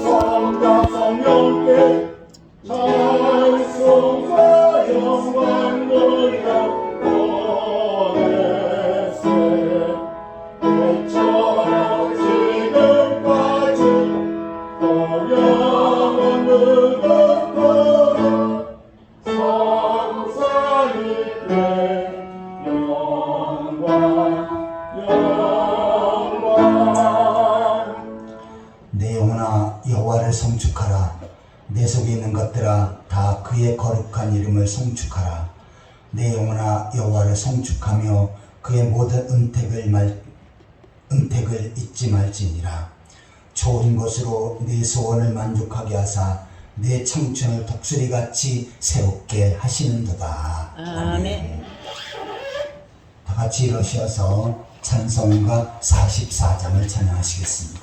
성자 성령께 찬송과 영광 돌려 보내세. 애처럼 지금까지 영원 무궁하고 성삼위일체 영광 내 영혼아 여호와를 송축하라. 내 속에 있는 것들아 다 그의 거룩한 이름을 송축하라. 내 영혼아 여호와를 송축하며 그의 모든 은택을 잊지 말지니라. 좋은 것으로 내 소원을 만족하게 하사 내 청춘을 독수리같이 새롭게 하시는도다. 아멘. 다 같이 일어서서 찬송가 44장을 찬양하시겠습니다.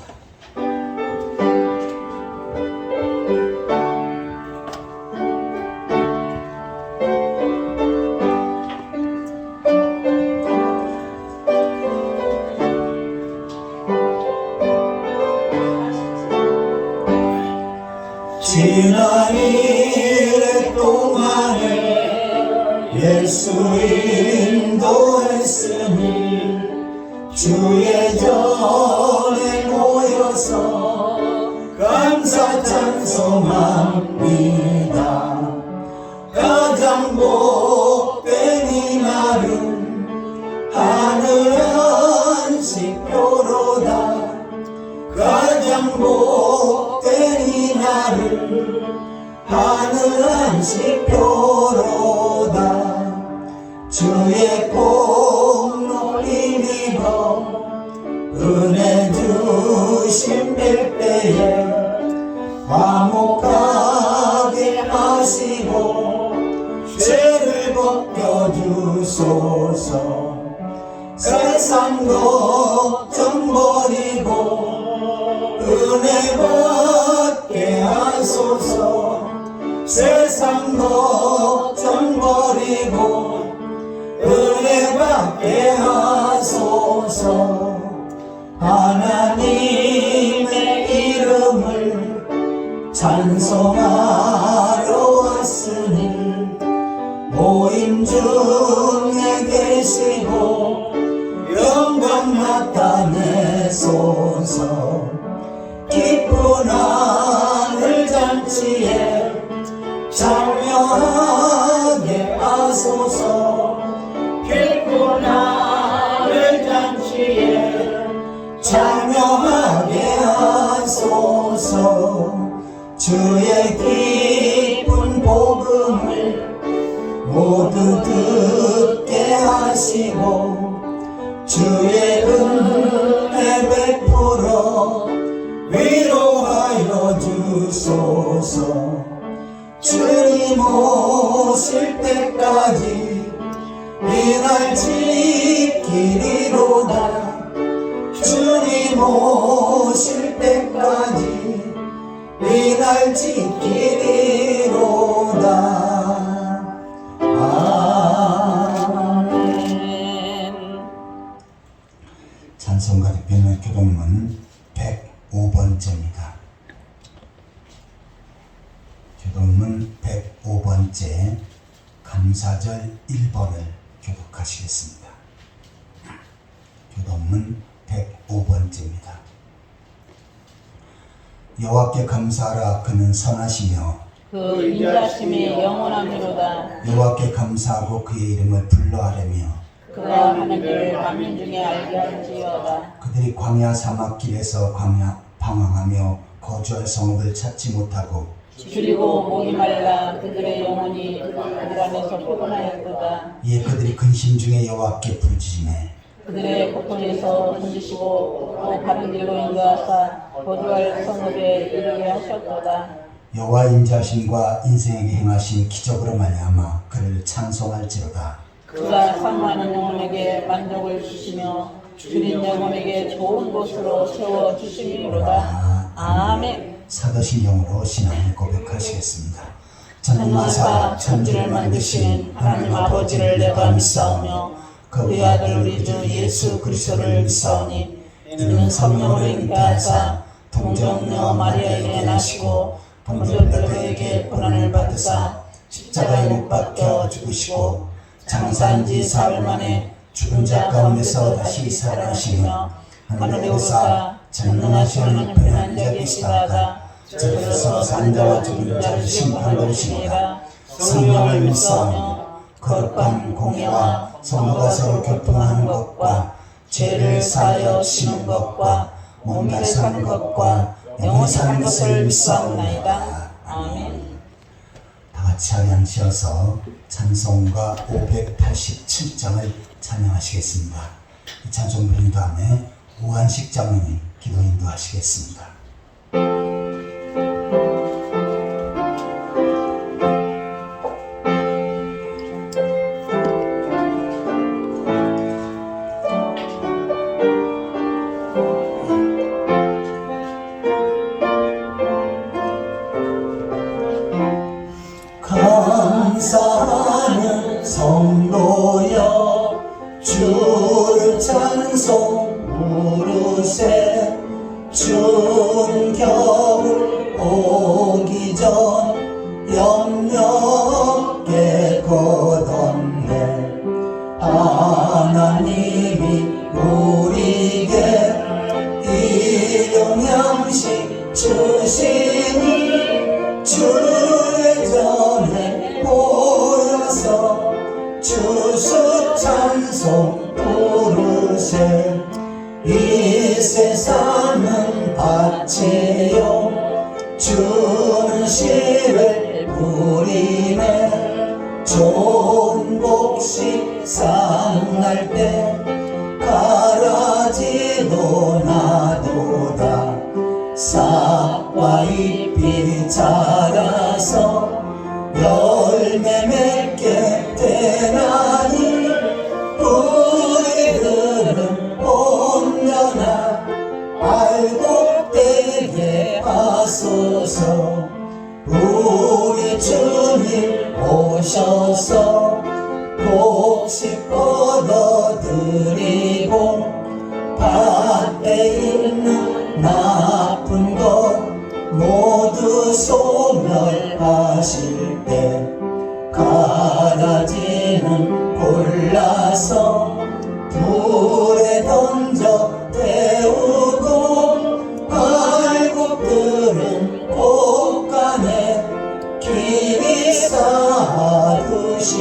지난 일의 동안에 예수 인도했으니 주의 전에 모여서 감사 찬송합니다. 가장 복된 이 날은 하늘 안식표로다. 가장 복된 이 날은 하늘 안식표로다. 주의 공로 힘입어 은혜 주심 빌때에 화목하게 하시고 죄를 벗겨주소서. 세상 걱정 버리고 은혜 받게 하소서. 세상 걱정 버리고 은혜 받게 하소서. 하나님의 이름을 찬송하러 왔으니 모임 중에 계시고 영광 나타내소서. 기쁜 하늘 잔치에 참여하게 하소서. 기쁜 하늘 잔치에 참여하게 하소서. 주의 기쁜 복음을 모두 듣게 하시고 주의 은혜 베풀어 위로하여 주소서. 주님 오실 때까지 이 날 지키리로다. 주님 오실 때까지 이 날 지키리로다. 아멘. 찬송가 대표는 교동문 105번째입니다. 교동문 105번째 감사절 1번을 교독하시겠습니다. 교동문 105번째입니다. 여호와께 감사하라. 그는 선하시며 그 인자심이 영원함이로다. 여호와께 감사하고 그의 이름을 불러하려며 그가 하는 일을 만민 중에 알게 할지어다. 그들이 광야 사막길에서 방황하며 거주할 성읍을 찾지 못하고 줄이고 목이 말라 그들의 영혼이 그들 안에서 피곤하였도다. 이에 그들이 근심 중에 여호와께 부르짖으매 그들의 고통에서 건지시고 또 바른 길로 인도하사 거주할 성읍에 이르게 하셨도다. 여호와 인자심과 인생에게 행하신 기적으로 말미암아 그를 찬송할지로다. 그가 사모하는 영혼에게 만족을 주시며 줄인 영혼에게 좋은 곳으로 채워 주심이로다. 아멘. 사도신경으로 신앙을 고백하시겠습니다. 전능하사 천지를 만드신 하나님 아버지를 내가 믿사오며 그의 아들 우리 주 예수 그리스도를 믿사오니 이는 성령으로 잉태하사 동정녀 마리아에게 나시고 본적들에게 고난을 받으사 십자가에 못 박혀 죽으시고 장사한 지 사흘 만에 죽은 자 가운데서 다시 살아나시며 하늘에 오르사 전능하신 하나님 앉아 계시다가 저기서 산 자와 죽은 자를 심판하러 오시니라. 성령을 믿사오며 거룩한 공예와 성도가 서로 교통하는 것과 죄를 사하여 지는 것과 몸에 사는 것과 영원히 사는 것을 믿사옵나이다. 아멘. 다 같이 함양시어서 찬송가 587장을 찬양하시겠습니다. 이 찬송 부른 다음에 우한식 장로님 기도 인도하시겠습니다. 감사하는 성도여 주를 찬송 부르세. 추운 겨울 오기 전 염려없게 걷었네. 하나님이 우리에게 일용양식 주시니 주의 전에 모여서 주수 찬송 부르세. 이 세상은 밭이요 주는 씨를 뿌리네. 좋은 곡식 쌍날 때 가라지도 나도다. 싹과 잎이 자라서 열매 맺게 되나니 우리들은 온전한 알곡되게 하소서. 우리 주님 오셔서 곡식 걷어들이고 밭에 있는 나쁜 것 모두 소멸하실 때 가라지는 골라서 불에 던져 태우고 알곡들은 꽃간에 길이 쌓아두시리.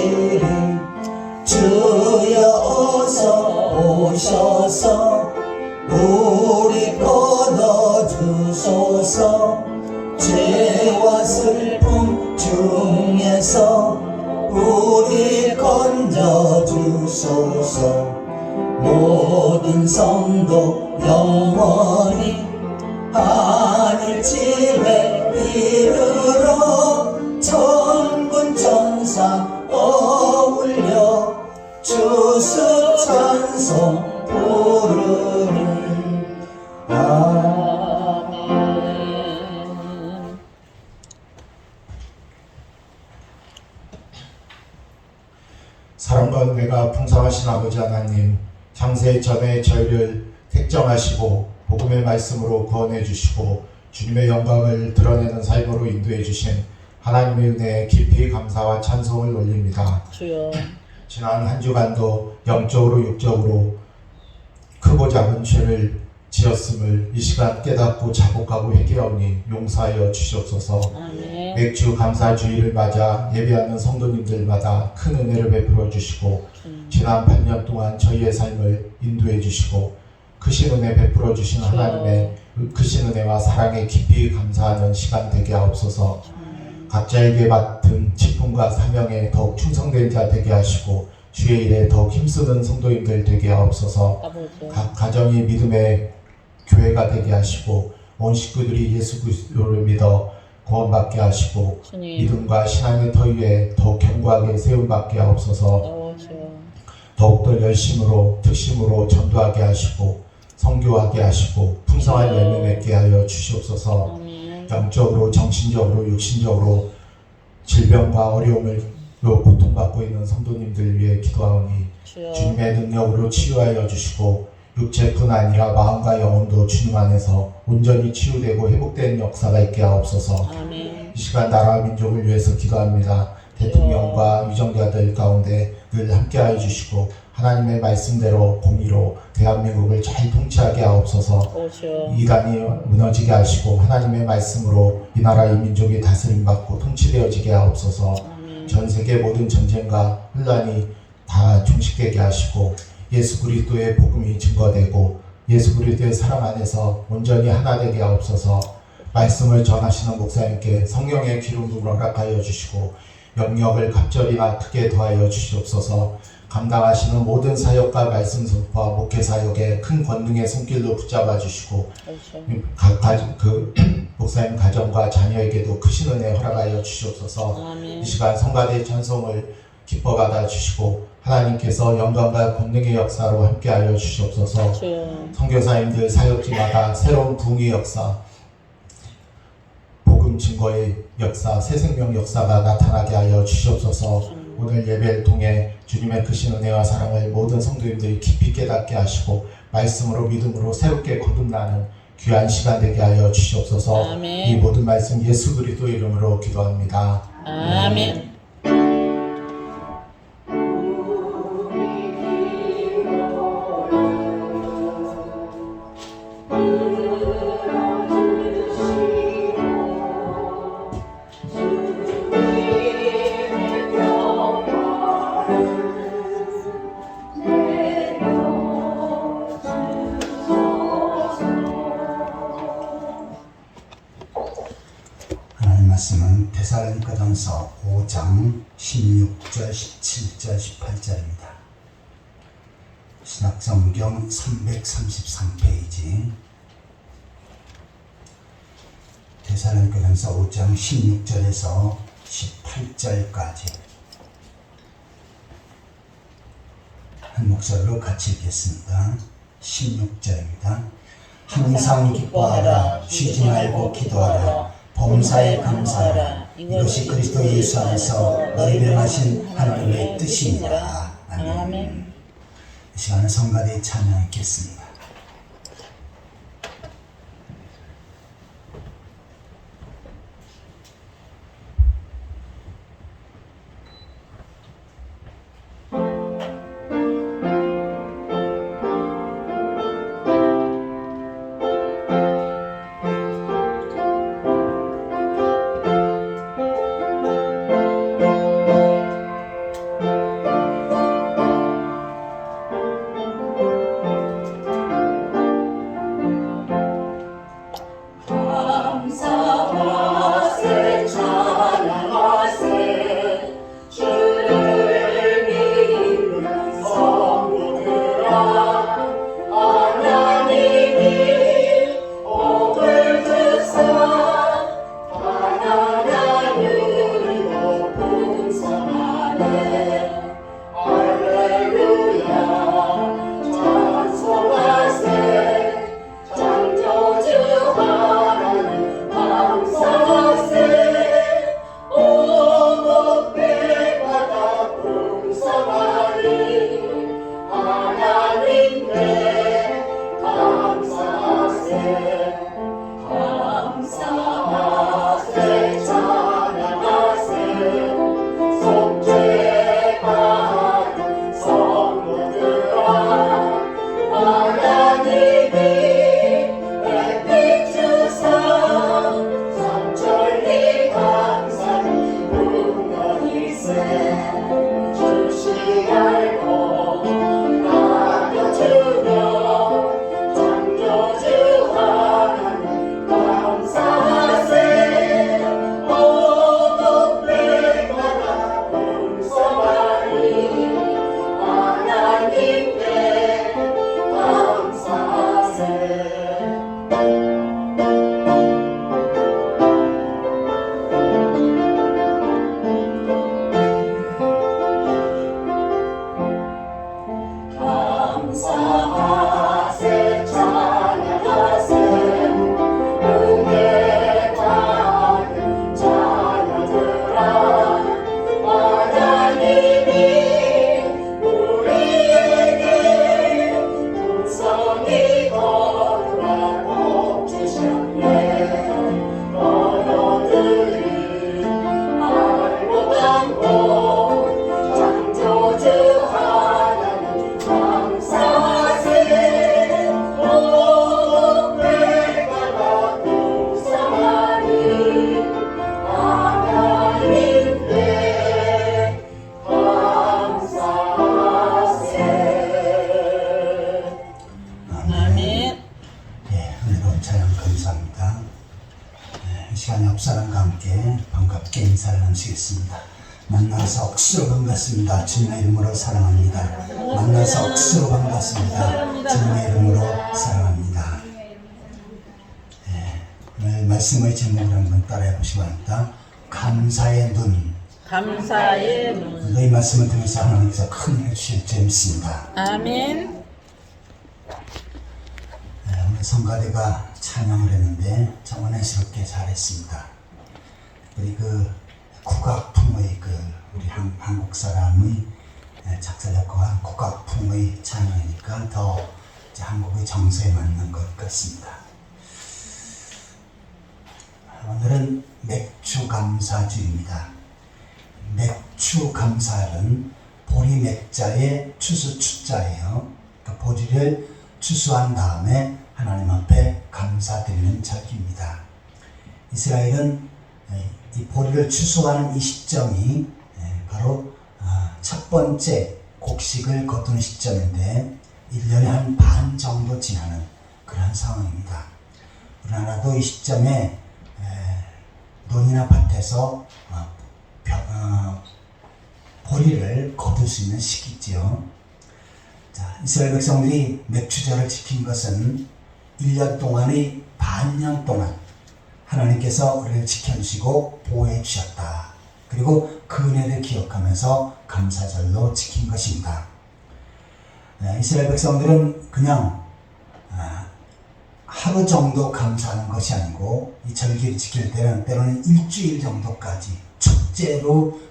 주여 어서 오셔서 우리 걷어주소서. 죄와 슬픔 중에서 우리 건져주소서. 모든 성도 영원히 하늘집에 이르러 천군 천사 어울려 주수 찬송 부르리. 아멘. 사랑과 은혜가 풍성하신 아버지 하나님, 창세 전에 저희를 택정하시고 복음의 말씀으로 구원해 주시고 주님의 영광을 드러내는 삶으로 인도해 주신 하나님의 은혜에 깊이 감사와 찬송을 올립니다. 주여. 지난 한 주간도 영적으로 육적으로 크고 작은 죄를 지었음을 이 시간 깨닫고 자복하고 회개하오니 용서하여 주시옵소서. 아멘. 맥주 감사주의를 맞아 예배하는 성도님들마다 큰 은혜를 베풀어 주시고 지난 반년 동안 저희의 삶을 인도해 주시고 크신 은혜 베풀어 주신 하나님의 크신 은혜와 사랑에 깊이 감사하는 시간 되게 하옵소서. 각자에게 맡은 직분과 사명에 더욱 충성된 자 되게 하시고 주의 일에 더욱 힘쓰는 성도님들 되게 하옵소서. 아버지. 각 가정이 믿음의 교회가 되게 하시고 온 식구들이 예수 그리스도를 믿어 구원받게 하시고 주님. 믿음과 신앙의 터 위에 더욱 견고하게 세움받게 하옵소서. 주여. 더욱더 열심으로 특심으로 전도하게 하시고 선교하게 하시고 풍성한 열매 맺게 하여 주시옵소서. 아멘. 영적으로 정신적으로 육신적으로 질병과 어려움을 고통받고 있는 성도님들 위해 기도하오니 주여. 주님의 능력으로 치유하여 주시고 육체뿐 아니라 마음과 영혼도 주님 안에서 온전히 치유되고 회복되는 역사가 있게 하옵소서. 아멘. 이 시간 나라와 민족을 위해서 기도합니다. 대통령과 유정자들 가운데 늘 함께하여 주시고 하나님의 말씀대로 공의로 대한민국을 잘 통치하게 하옵소서. 오시오. 이단이 무너지게 하시고 하나님의 말씀으로 이 나라 이 민족이 다스림받고 통치되어지게 하옵소서. 전 세계 모든 전쟁과 혼란이 다 종식되게 하시고 예수 그리스도의 복음이 증거되고 예수 그리스도의 사랑 안에서 온전히 하나 되게 하옵소서. 말씀을 전하시는 목사님께 성령의 기름을 허락하여 주시고 영역을 갑절이나 크게 더하여 주시옵소서. 감당하시는 모든 사역과 말씀 선포와 목회 사역에 큰 권능의 손길로 붙잡아 주시고 그 목사님 가정과 자녀에게도 크신 은혜 허락하여 주시옵소서. 아멘. 이 시간 성가대 찬송을 기뻐 받아 주시고 하나님께서 영광과 권능의 역사로 함께하여 주시옵소서. 주여. 선교사님들 사역지마다 새로운 부흥의 역사, 복음 증거의 역사, 새 생명 역사가 나타나게 하여 주시옵소서. 오늘 예배를 통해 주님의 크신 은혜와 사랑을 모든 성도님들이 깊이 깨닫게 하시고 말씀으로 믿음으로 새롭게 거듭나는 귀한 시간 되게 하여 주시옵소서. 아멘. 이 모든 말씀 예수 그리스도 이름으로 기도합니다. 아멘. 하나님 말씀은 데살로니가전서 5장 16절, 17절, 18절입니다. 신약성경 333페이지 데살로니가전서 5장 16절에서 18절까지 한 목소리로 같이 읽겠습니다. 16절입니다. 항상 기뻐하라, 쉬지 말고 기도하라, 범사에 감사하라. 이것이 그리스도 예수 안에서 너희를 하신 하나님의 뜻이니라. 아멘. 아멘. 이 시간은 성가대에 찬양하겠습니다. 찬양 감사합니다. 이 시간에 옆사람과 함께 반갑게 인사를 나누시겠습니다. 만나서 억수로 반갑습니다. 주님의 이름으로 사랑합니다. 만나서 억수로 반갑습니다. 주님의 이름으로 사랑합니다. 오늘 말씀의 제목을 한번 따라해 보시기 바랍니다. 감사의 눈. 감사의 눈. 이 말씀을 통해서 하나님께서 큰 일을 주실 줄 믿습니다. 아멘. 오늘 성가대가 찬양을 했는데 참 은혜스럽게 잘했습니다. 우리 그 국악풍의 우리 한국 사람의 작사 작곡한 국악풍의 찬양이니까 더 이제 한국의 정서에 맞는 것 같습니다. 오늘은 맥추감사주입니다. 맥추감사는 보리 맥자의 추수 추자예요. 그러니까 보리를 추수한 다음에 하나님 앞에 감사드리는 절기입니다. 이스라엘은 이 보리를 추수하는 이 시점이 바로 첫 번째 곡식을 거두는 시점인데 1년에 한 반 정도 지나는 그런 상황입니다. 우리나라도 이 시점에 논이나 밭에서 보리를 거둘 수 있는 시기지요. 자, 이스라엘 백성들이 맥추절을 지킨 것은 1년 동안의 반년 동안 하나님께서 우리를 지켜주시고 보호해 주셨다. 그리고 그 은혜를 기억하면서 감사절로 지킨 것입니다. 이스라엘 백성들은 그냥 하루 정도 감사하는 것이 아니고 이 절기를 지킬 때는 때로는 일주일 정도까지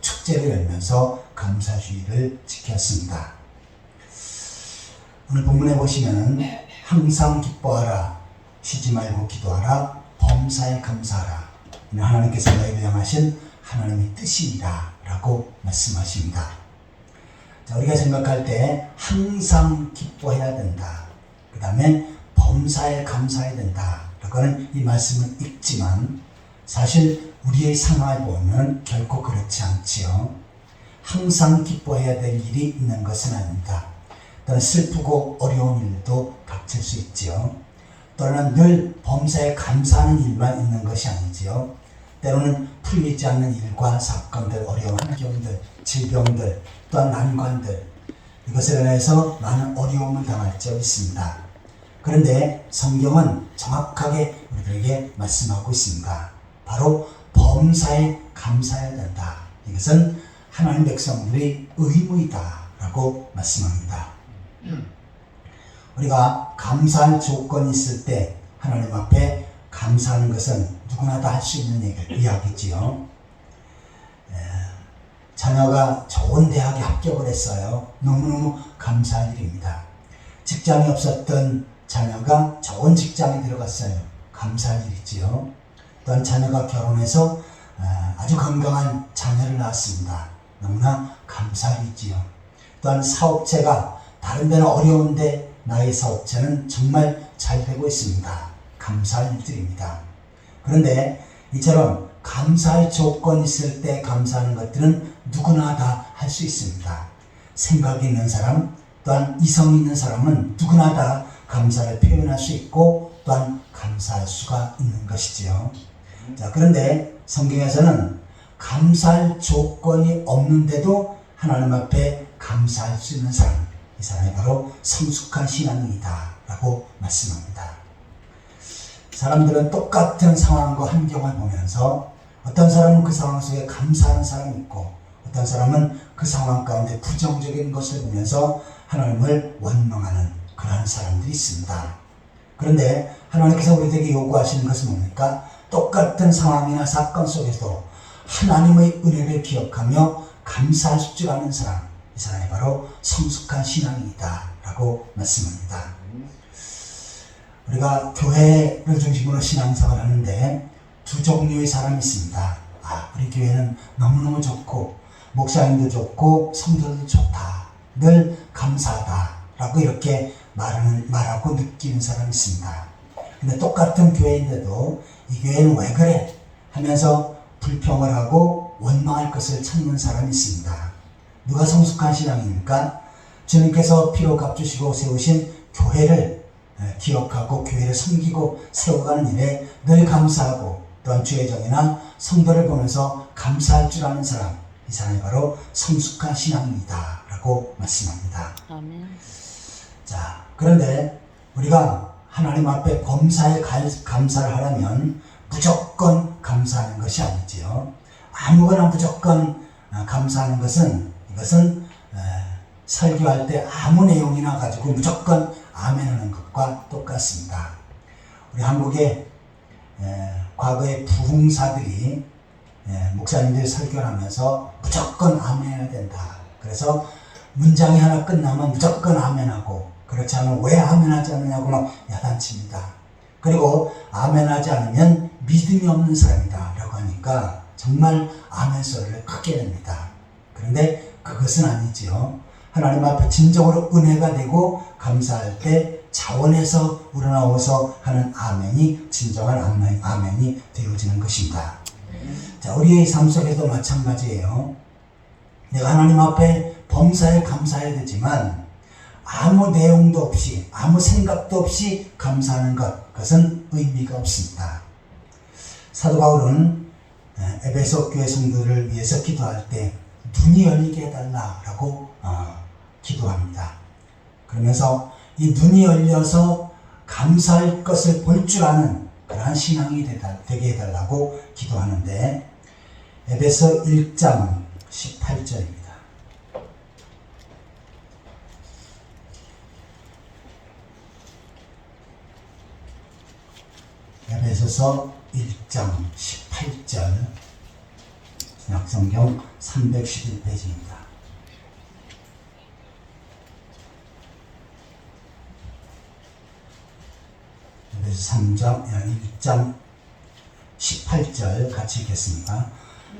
축제를 열면서 감사주의를 지켰습니다. 오늘 본문에 보시면 항상 기뻐하라, 쉬지 말고 기도하라, 범사에 감사하라. 하나님께서 너희를 향하신 하나님의 뜻이니라 라고 말씀하십니다. 자, 우리가 생각할 때 항상 기뻐해야 된다. 그 다음에 범사에 감사해야 된다. 라고는 이 말씀을 읽지만 사실 우리의 상황을 보면 결코 그렇지 않지요. 항상 기뻐해야 될 일이 있는 것은 아닙니다. 또는 슬프고 어려운 일도 닥칠 수 있지요. 또는 늘 범사에 감사하는 일만 있는 것이 아니지요. 때로는 풀리지 않는 일과 사건들, 어려운 환경들, 질병들, 또한 난관들, 이것에 인해서 많은 어려움을 당할 적이 있습니다. 그런데 성경은 정확하게 우리들에게 말씀하고 있습니다. 바로 범사에 감사해야 된다. 이것은 하나님 백성들의 의무이다 라고 말씀합니다. 우리가 감사할 조건이 있을 때 하나님 앞에 감사하는 것은 누구나 다 할 수 있는 이야기지요. 자녀가 좋은 대학에 합격을 했어요. 너무너무 감사할 일입니다. 직장이 없었던 자녀가 좋은 직장에 들어갔어요. 감사할 일이지요. 또한 자녀가 결혼해서 아주 건강한 자녀를 낳았습니다. 너무나 감사할 일이지요. 또한 사업체가 다른 데는 어려운데 나의 사업체는 정말 잘 되고 있습니다. 감사할 일들입니다. 그런데 이처럼 감사할 조건이 있을 때 감사하는 것들은 누구나 다 할 수 있습니다. 생각이 있는 사람, 또한 이성이 있는 사람은 누구나 다 감사를 표현할 수 있고 또한 감사할 수가 있는 것이지요. 자, 그런데 성경에서는 감사할 조건이 없는데도 하나님 앞에 감사할 수 있는 사람, 이 사람이 바로 성숙한 신앙이다 라고 말씀합니다. 사람들은 똑같은 상황과 환경을 보면서 어떤 사람은 그 상황 속에 감사하는 사람이 있고 어떤 사람은 그 상황 가운데 부정적인 것을 보면서 하나님을 원망하는 그러한 사람들이 있습니다. 그런데 하나님께서 우리에게 요구하시는 것은 뭡니까? 똑같은 상황이나 사건 속에서도 하나님의 은혜를 기억하며 감사할 줄 아는 사람, 이 사람이 바로 성숙한 신앙이다 라고 말씀합니다. 우리가 교회를 중심으로 신앙생활을 하는데 두 종류의 사람이 있습니다. 우리 교회는 너무너무 좋고 목사님도 좋고 성도도 좋다, 늘 감사하다 라고 이렇게 말하고 느끼는 사람이 있습니다. 근데 똑같은 교회인데도 이 교회는 왜 그래 하면서 불평을 하고 원망할 것을 찾는 사람이 있습니다. 누가 성숙한 신앙입니까? 주님께서 피로 값주시고 세우신 교회를 기억하고 교회를 섬기고 세워가는 일에 늘 감사하고 또한 주의 정이나 성도를 보면서 감사할 줄 아는 사람, 이 사람이 바로 성숙한 신앙입니다 라고 말씀합니다. 아멘. 자, 그런데 우리가 하나님 앞에 범사에 감사를 하려면 무조건 감사하는 것이 아니지요. 아무거나 무조건 감사하는 것은, 이것은 설교할 때 아무 내용이나 가지고 무조건 아멘 하는 것과 똑같습니다. 우리 한국의 과거의 부흥사들이 목사님들이 설교를 하면서 무조건 아멘 해야 된다. 그래서 문장이 하나 끝나면 무조건 아멘하고, 그렇지 않으면 왜 아멘하지 않느냐고 막 야단칩니다. 그리고 아멘하지 않으면 믿음이 없는 사람이다 라고 하니까 정말 아멘 소리를 크게 냅니다. 그런데 그것은 아니지요. 하나님 앞에 진정으로 은혜가 되고 감사할 때 자원에서 우러나와서 하는 아멘이 진정한 아멘이 되어지는 것입니다. 자, 우리의 삶 속에도 마찬가지예요. 내가 하나님 앞에 범사에 감사해야 되지만 아무 내용도 없이 아무 생각도 없이 감사하는 것, 그것은 의미가 없습니다. 사도 바울은 에베소 교회 성도를 위해서 기도할 때 눈이 열리게 해달라라고 기도합니다. 그러면서 이 눈이 열려서 감사할 것을 볼 줄 아는 그러한 신앙이 되게 해달라고 기도하는데, 에베소 1장 18절입니다. 에베소서 1장 18절, 신약성경 311페이지입니다. 에베소 1장 18절 같이 읽겠습니다.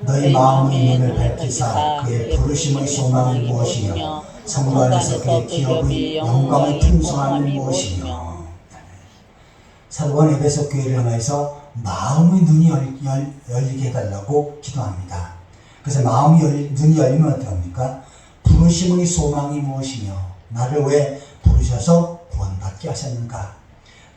너희 마음의 눈을 밝히사 그의 부르심의 소망이 무엇이며 성도 안에서 그의 기업의 영광의 풍성함이 무엇이며. 사도원 에베소 교회를 향해서 마음의 눈이 열리게 해달라고 기도합니다. 그래서 눈이 열리면 어떡합니까? 부르심의 소망이 무엇이며, 나를 왜 부르셔서 구원받게 하셨는가?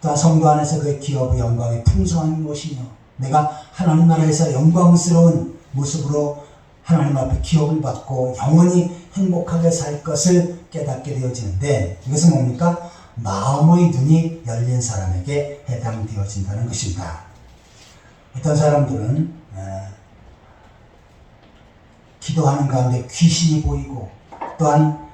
또한 성도 안에서 그의 기업의 영광의 풍성함이 무엇이며, 내가 하나님 나라에서 영광스러운 모습으로 하나님 앞에 기업을 받고 영원히 행복하게 살 것을 깨닫게 되어지는데, 이것은 뭡니까? 마음의 눈이 열린 사람에게 해당되어진다는 것입니다. 어떤 사람들은 기도하는 가운데 귀신이 보이고, 또한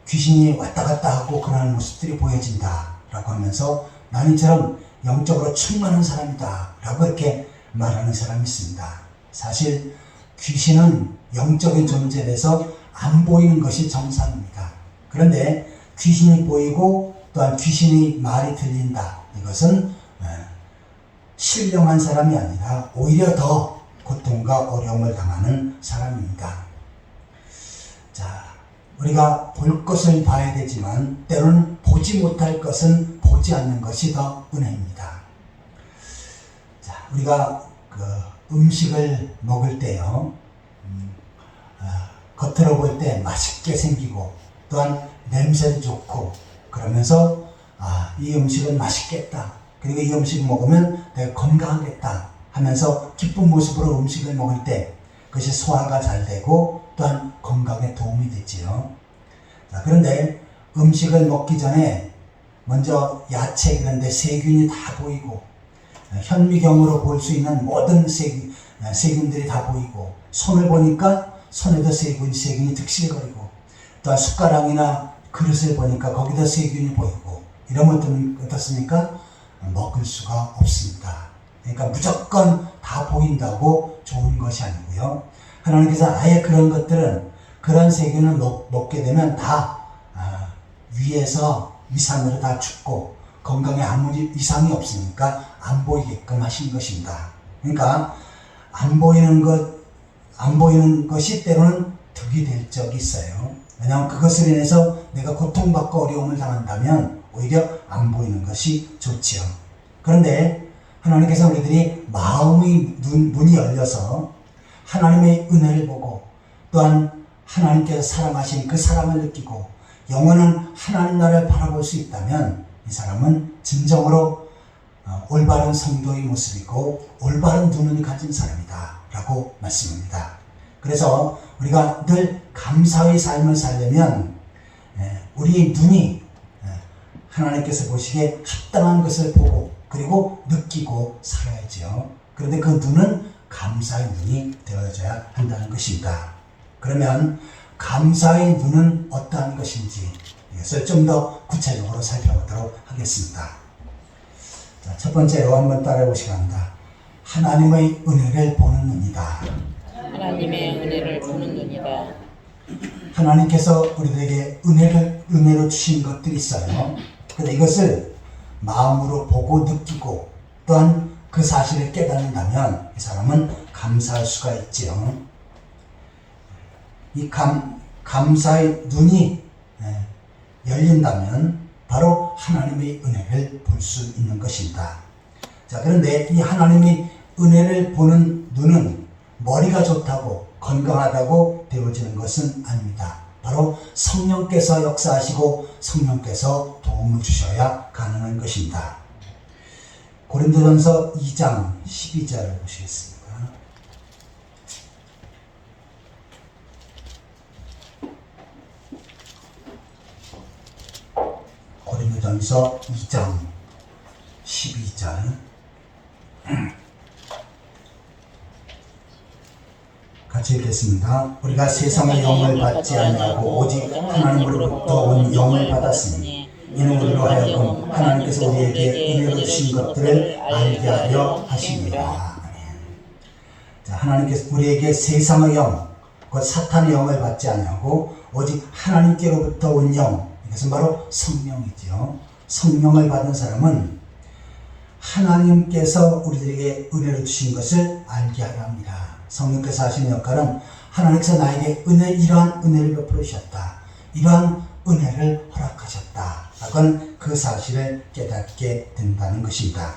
귀신이 왔다 갔다 하고 그러한 모습들이 보여진다 라고 하면서 나는 이처럼 영적으로 충만한 사람이다 라고 이렇게 말하는 사람이 있습니다. 사실 귀신은 영적인 존재에서 안 보이는 것이 정상입니다. 그런데 귀신이 보이고 또한 귀신의 말이 들린다, 이것은 신령한 사람이 아니라 오히려 더 고통과 어려움을 당하는 사람입니다. 자, 우리가 볼 것을 봐야 되지만 때로는 보지 못할 것은 보지 않는 것이 더 은혜입니다. 자, 우리가 음식을 먹을 때요, 겉으로 볼 때 맛있게 생기고 또한 냄새도 좋고 그러면서 이 음식은 맛있겠다, 그리고 이 음식 먹으면 내가 건강하겠다 하면서 기쁜 모습으로 음식을 먹을 때 그것이 소화가 잘 되고 또한 건강에 도움이 되지요. 자, 그런데 음식을 먹기 전에 먼저 야채 이런 데 세균이 다 보이고, 현미경으로 볼 수 있는 모든 세균들이 다 보이고, 손을 보니까 손에도 세균이 득실거리고, 또한 숟가락이나 그릇을 보니까 거기도 세균이 보이고, 이러면 어떻습니까? 먹을 수가 없습니다. 그러니까 무조건 다 보인다고 좋은 것이 아니고요. 하나님께서 아예 그런 것들은, 그런 세균을 먹게 되면 다 위에서 위산으로 다 죽고 건강에 아무 이상이 없으니까 안 보이게끔 하신 것입니다. 그러니까 안 보이는 것이 때로는 득이 될 적이 있어요. 왜냐하면 그것을 인해서 내가 고통받고 어려움을 당한다면 오히려 안 보이는 것이 좋지요. 그런데 하나님께서 우리들이 마음의 문이 열려서 하나님의 은혜를 보고, 또한 하나님께서 사랑하신 그 사랑을 느끼고 영원한 하나님 나라를 바라볼 수 있다면 이 사람은 진정으로 올바른 성도의 모습이고 올바른 눈을 가진 사람이다 라고 말씀합니다. 그래서 우리가 늘 감사의 삶을 살려면 우리 눈이 하나님께서 보시기에 합당한 것을 보고 그리고 느끼고 살아야지요. 그런데 그 눈은 감사의 눈이 되어져야 한다는 것입니다. 그러면 감사의 눈은 어떠한 것인지 이것을 좀 더 구체적으로 살펴보도록 하겠습니다. 자, 첫 번째로 한번 따라해 보시기 바랍니다. 하나님의 은혜를 보는 눈이다. 하나님의 은혜를 보는 눈이다. 하나님께서 우리들에게 은혜로 주신 것들이 있어요. 그런데 이것을 마음으로 보고 느끼고 또한 그 사실을 깨닫는다면 이 사람은 감사할 수가 있지요. 이 감사의 눈이 열린다면 바로 하나님의 은혜를 볼 수 있는 것입니다. 자, 그런데 이 하나님의 은혜를 보는 눈은 머리가 좋다고 건강하다고 되어지는 것은 아닙니다. 바로 성령께서 역사하시고 성령께서 도움을 주셔야 가능한 것입니다. 고린도전서 2장 12절을 보시겠습니다. 고린도전서 2장 12절 같이 읽겠습니다. 우리가 세상의 영을 받지 아니하고 오직 하나님으로부터 온 영을 받았으니 이는 우리로 하여금 하나님께서 우리에게 은혜로 주신 것들을 알게 하려 하십니다. 자, 하나님께서 우리에게 세상의 영, 곧 사탄의 영을 받지 아니하고 오직 하나님께로부터 온 영, 이것은 바로 성령이지요. 성령을 받은 사람은 하나님께서 우리들에게 은혜를 주신 것을 알게 하려 합니다. 성령께서 하시는 역할은 하나님께서 나에게 이러한 은혜를 베풀어 주셨다. 이러한 은혜를 허락하셨다. 라고는 그 사실을 깨닫게 된다는 것입니다.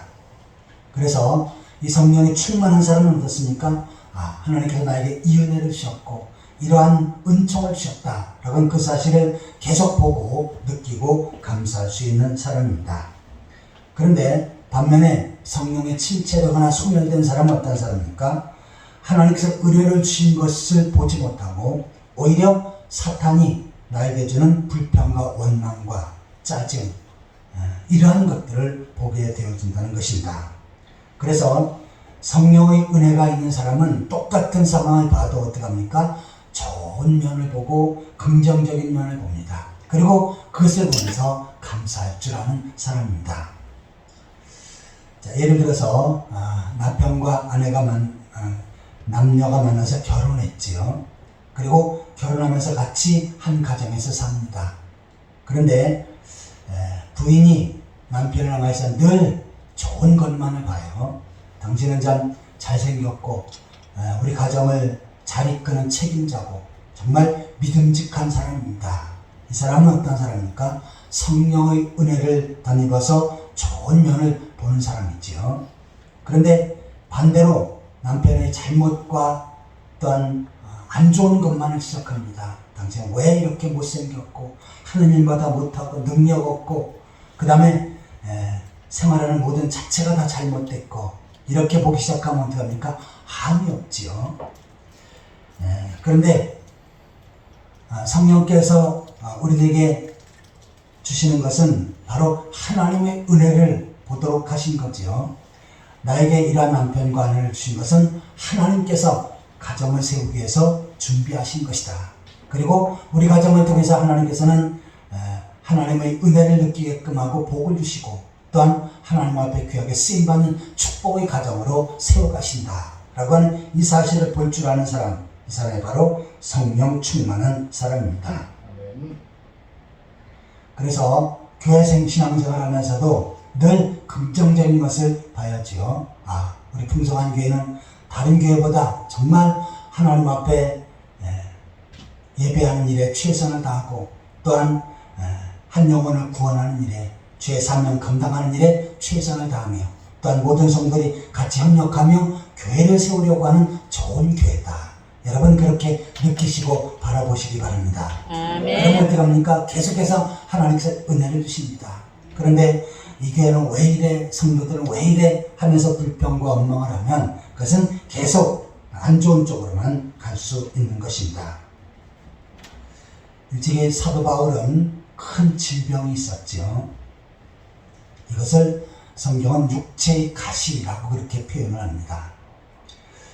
그래서 이 성령이 충만한 사람은 어떻습니까? 하나님께서 나에게 이 은혜를 주셨고 이러한 은총을 주셨다. 라고는 그 사실을 계속 보고 느끼고 감사할 수 있는 사람입니다. 그런데 반면에 성령에 침체되거나 소멸된 사람은 어떤 사람입니까? 하나님께서 은혜를 주신 것을 보지 못하고 오히려 사탄이 나에게 주는 불평과 원망과 짜증, 이러한 것들을 보게 되어진다는 것입니다. 그래서 성령의 은혜가 있는 사람은 똑같은 상황을 봐도 어떡합니까? 좋은 면을 보고 긍정적인 면을 봅니다. 그리고 그것을 보면서 감사할 줄 아는 사람입니다. 자, 예를 들어서 남편과 남녀가 만나서 결혼했지요. 그리고 결혼하면서 같이 한 가정에서 삽니다. 그런데 부인이 남편을 향해서 늘 좋은 것만을 봐요. 당신은 참 잘생겼고 우리 가정을 잘 이끄는 책임자고 정말 믿음직한 사람입니다. 이 사람은 어떤 사람입니까? 성령의 은혜를 덧입어서 좋은 면을 보는 사람이지요. 그런데 반대로 남편의 잘못과 또한 안 좋은 것만을 지적합니다. 당신은 왜 이렇게 못생겼고 하는 일마다 못하고 능력 없고 그 다음에 생활하는 모든 자체가 다 잘못됐고 이렇게 보기 시작하면 어떡합니까? 함이 없지요. 그런데 성령께서 우리에게 주시는 것은 바로 하나님의 은혜를 보도록 하신 거지요. 나에게 이러한 남편과 아내를 주신 것은 하나님께서 가정을 세우기 위해서 준비하신 것이다. 그리고 우리 가정을 통해서 하나님께서는 하나님의 은혜를 느끼게끔 하고 복을 주시고 또한 하나님 앞에 귀하게 쓰임받는 축복의 가정으로 세워가신다. 라고 하는 이 사실을 볼 줄 아는 사람, 이 사람이 바로 성령 충만한 사람입니다. 그래서 교회 신앙생활 하면서도 늘 긍정적인 것을 봐야지요. 우리 풍성한 교회는 다른 교회보다 정말 하나님 앞에 예배하는 일에 최선을 다하고 또한 한 영혼을 구원하는 일에 주의 사명 감당하는 일에 최선을 다하며 또한 모든 성도들이 같이 협력하며 교회를 세우려고 하는 좋은 교회다. 여러분 그렇게 느끼시고 바라보시기 바랍니다. 아멘. 여러분 어떻게 합니까? 계속해서 하나님께서 은혜를 주십니다. 그런데 이 교회는 왜 이래, 성도들은 왜 이래 하면서 불평과 원망을 하면 그것은 계속 안 좋은 쪽으로만 갈 수 있는 것입니다. 일찍이 사도 바울은 큰 질병이 있었죠. 이것을 성경은 육체의 가시라고 그렇게 표현을 합니다.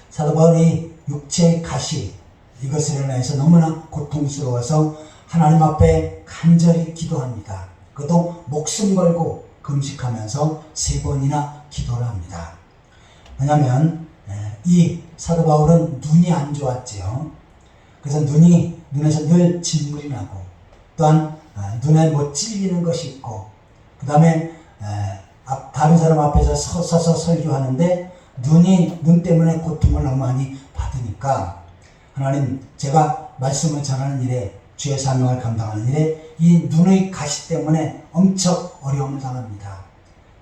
사도 바울이 육체의 가시, 이것을 인해서 너무나 고통스러워서 하나님 앞에 간절히 기도합니다. 그것도 목숨 걸고 금식하면서 3번이나 기도를 합니다. 왜냐하면 이 사도 바울은 눈이 안 좋았지요. 그래서 눈에서 늘 진물이 나고, 또한 눈에 뭐 찔리는 것이 있고, 그 다음에 다른 사람 앞에서 서서 설교하는데 눈 때문에 고통을 너무 많이 받으니까 하나님, 제가 말씀을 전하는 일에, 주의 사명을 감당하는 일에 이 눈의 가시 때문에 엄청 어려움을 당합니다.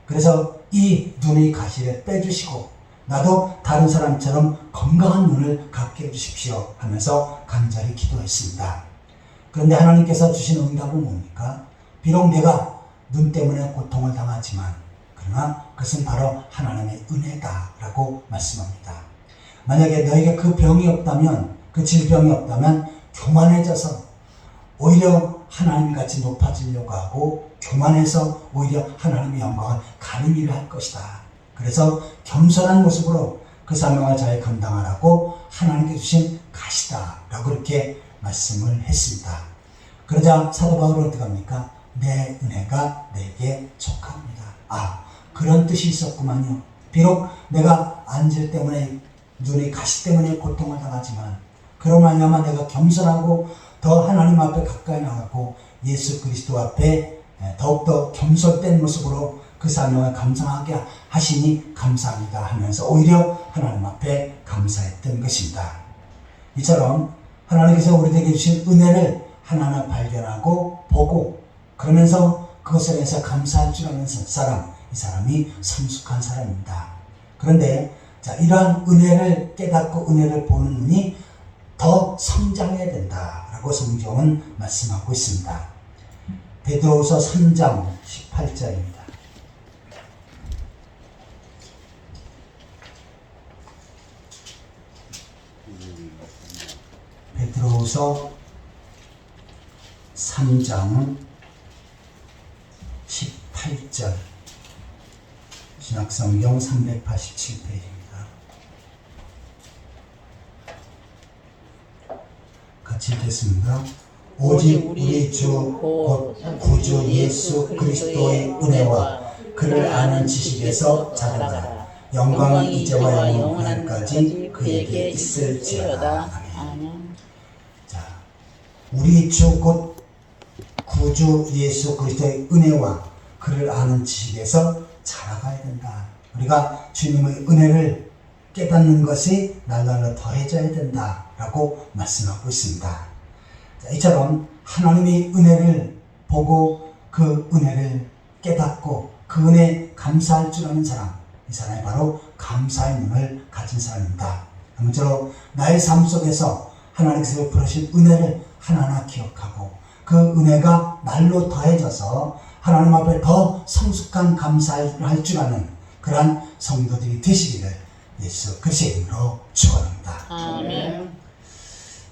그래서 이 눈의 가시를 빼주시고 나도 다른 사람처럼 건강한 눈을 갖게 해주십시오 하면서 간절히 기도했습니다. 그런데 하나님께서 주신 응답은 뭡니까? 비록 내가 눈 때문에 고통을 당하지만 그러나 그것은 바로 하나님의 은혜다라고 말씀합니다. 만약에 너에게 그 병이 없다면, 그 질병이 없다면 교만해져서 오히려 하나님같이 높아지려고 하고 교만해서 오히려 하나님의 영광을 가리미를 할 것이다. 그래서 겸손한 모습으로 그 사명을 잘 감당하라고 하나님께 주신 가시다 라고 그렇게 말씀을 했습니다. 그러자 사도 바울은 어떻게 합니까? 내 은혜가 내게 족합니다. 그런 뜻이 있었구만요. 비록 내가 안질 때문에, 눈의 가시 때문에 고통을 당하지만 그로 말미암아 내가 겸손하고 더 하나님 앞에 가까이 나가고 예수 그리스도 앞에 더욱더 겸손된 모습으로 그 사명을 감당하게 하시니 감사합니다 하면서 오히려 하나님 앞에 감사했던 것입니다. 이처럼 하나님께서 우리에게 주신 은혜를 하나하나 발견하고 보고 그러면서 그것에 대해서 감사할 줄 아는 사람, 이 사람이 성숙한 사람입니다. 그런데 이러한 은혜를 깨닫고 은혜를 보는 눈이 더 성장해야 된다라고 성경은 말씀하고 있습니다. 베드로후서 3장 18절입니다. 베드로후서 3장 18절, 신약성경 387페이지입니다. 같이 읽겠습니다. 오직 우리 주 곧 구주 예수 그리스도의 은혜와 그를 아는 지식에서 자라나라. 영광이 이제와 영원한까지 그에게 있을지어다. 아멘. 자, 우리 주 곧 구주 예수 그리스도의 은혜와 그를 아는 지식에서 자라가야 된다. 우리가 주님의 은혜를 깨닫는 것이 날날로 더해져야 된다라고 말씀하고 있습니다. 자, 이처럼 하나님의 은혜를 보고 그 은혜를 깨닫고 그 은혜에 감사할 줄 아는 사람, 이 사람이 바로 감사의 눈을 가진 사람입니다. 아무쪼록 나의 삶 속에서 하나님께서 베푸신 은혜를 하나하나 기억하고 그 은혜가 날로 더해져서 하나님 앞에 더 성숙한 감사할 줄 아는 그러한 성도들이 되시기를 예수 그리스도의 이름으로 축원합니다. 아멘.